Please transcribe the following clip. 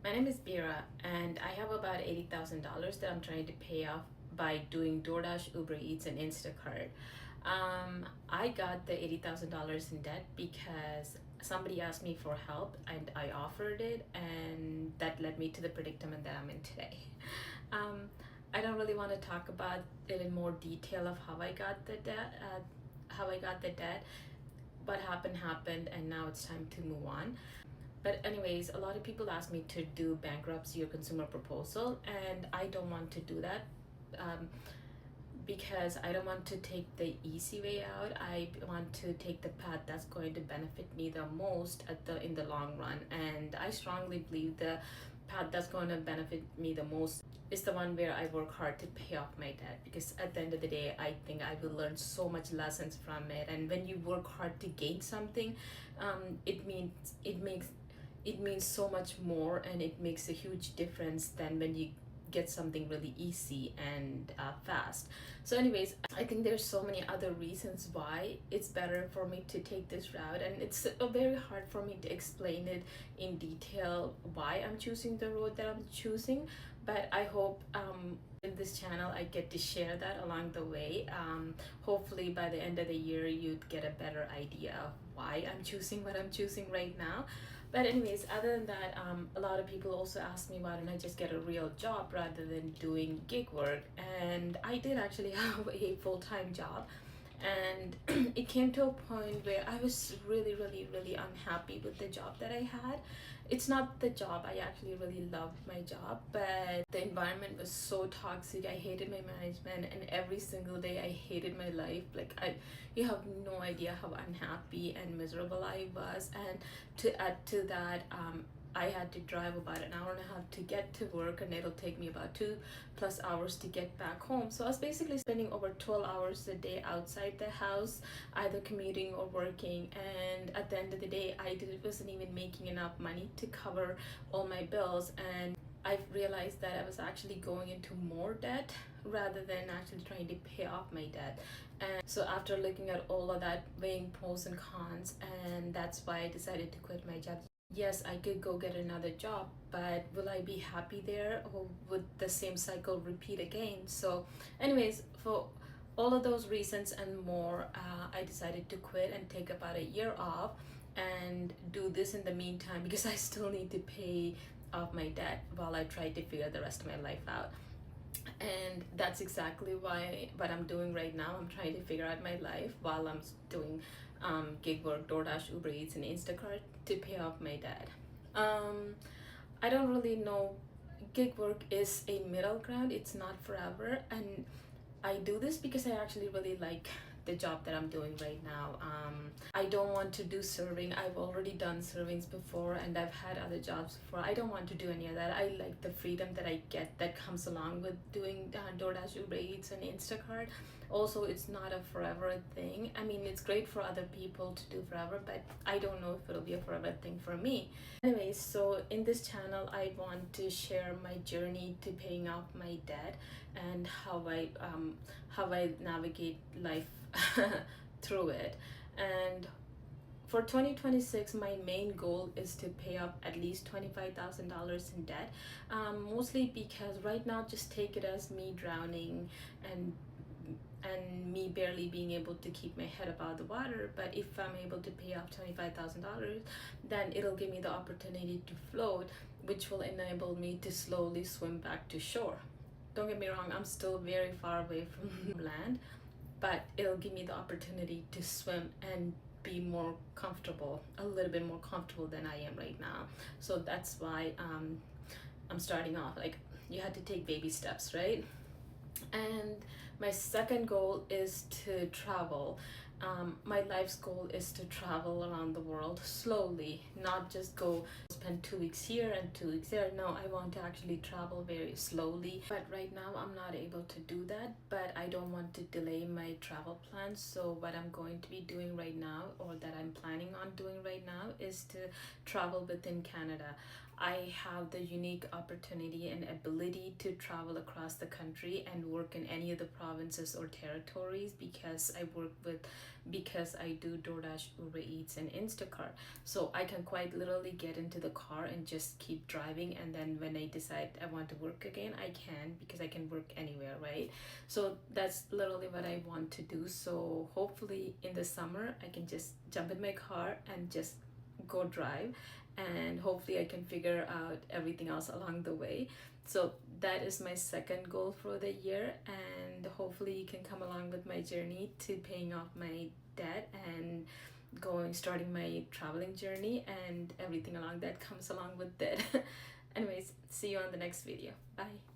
My name is Bira, and I have about $80,000 that I'm trying to pay off by doing DoorDash, Ubereats, and Instacart. I got the $80,000 in debt because somebody asked me for help and I offered it, and that led me to the predicament that I'm in today. Um, I don't really want to talk about it in more detail of how I got the debt, what happened, and now it's time to move on. But anyways, a lot of people ask me to do bankruptcy or consumer proposal, and I don't want to do that. Um, because I don't want to take the easy way out. I want to take the path that's going to benefit me the most in the long run. And I strongly believe the path that's going to benefit me the most is the one where I work hard to pay off my debt, because at the end of the day I think I will learn so much lessons from it. And when you work hard to gain something, it means so much more, and it makes a huge difference than when you get something really easy and fast. So anyways, I think there's so many other reasons why it's better for me to take this route, and it's very hard for me to explain it in detail why I'm choosing the road that I'm choosing. But I hope in this channel I get to share that along the way. Hopefully by the end of the year you'd get a better idea of why I'm choosing what I'm choosing right now. But anyways, other than that, a lot of people also ask me why don't I just get a real job rather than doing gig work. And I did actually have a full-time job, and it came to a point where I was really, really, really unhappy with the job that I had. It's not the job, I actually really loved my job, but the environment was so toxic. I hated my management, and every single day I hated my life. You have no idea how unhappy and miserable I was. And to add to that, I had to drive about an hour and a half to get to work, and it'll take me about 2+ hours to get back home. So I was basically spending over 12 hours a day outside the house, either commuting or working. And at the end of the day, wasn't even making enough money to cover all my bills. And I realized that I was actually going into more debt rather than actually trying to pay off my debt. And so after looking at all of that, weighing pros and cons, and that's why I decided to quit my job. Yes, I could go get another job, but will I be happy there, or would the same cycle repeat again? So anyways, for all of those reasons and more, I decided to quit and take about a year off and do this in the meantime, because I still need to pay off my debt while I try to figure the rest of my life out. And that's exactly what I'm doing right now. I'm trying to figure out my life while I'm doing gig work, DoorDash, Uber Eats, and Instacart to pay off my debt. I don't really know. Gig work is a middle ground. It's not forever, and I do this because I actually really like the job that I'm doing right now. I don't want to do serving. I've already done servings before, and I've had other jobs before. I don't want to do any of that. I like the freedom that I get that comes along with doing DoorDash, Uber Eats, and Instacart. Also, it's not a forever thing. I mean, it's great for other people to do forever, but I don't know if it'll be a forever thing for me. Anyways, so in this channel, I want to share my journey to paying off my debt and how I navigate life through it. And for 2026, my main goal is to pay up at least $25,000 in debt. Mostly because right now, just take it as me drowning and me barely being able to keep my head above the water. But if I'm able to pay off $25,000, then it'll give me the opportunity to float, which will enable me to slowly swim back to shore. Don't get me wrong, I'm still very far away from land, but it'll give me the opportunity to swim and be more comfortable, a little bit more comfortable than I am right now. So that's why I'm starting off. Like, you had to take baby steps, right? And my second goal is to travel. My life's goal is to travel around the world slowly, not just go spend 2 weeks here and 2 weeks there. No, I want to actually travel very slowly. But right now, I'm not able to do that. But I don't want to delay my travel plans. So what I'm going to be doing right now, or that I'm planning on doing right now, is to travel within Canada. I have the unique opportunity and ability to travel across the country and work in any of the provinces or territories because I do DoorDash, Ubereats and Instacart. So I can quite literally get into the car and just keep driving, and then when I decide I want to work again, I can, because I can work anywhere, right? So that's literally what I want to do. So hopefully in the summer I can just jump in my car and just go drive, and hopefully I can figure out everything else along the way. So that is my second goal for the year, and hopefully you can come along with my journey to paying off my debt and starting my traveling journey and everything along that comes along with it. Anyways, see you on the next video. Bye.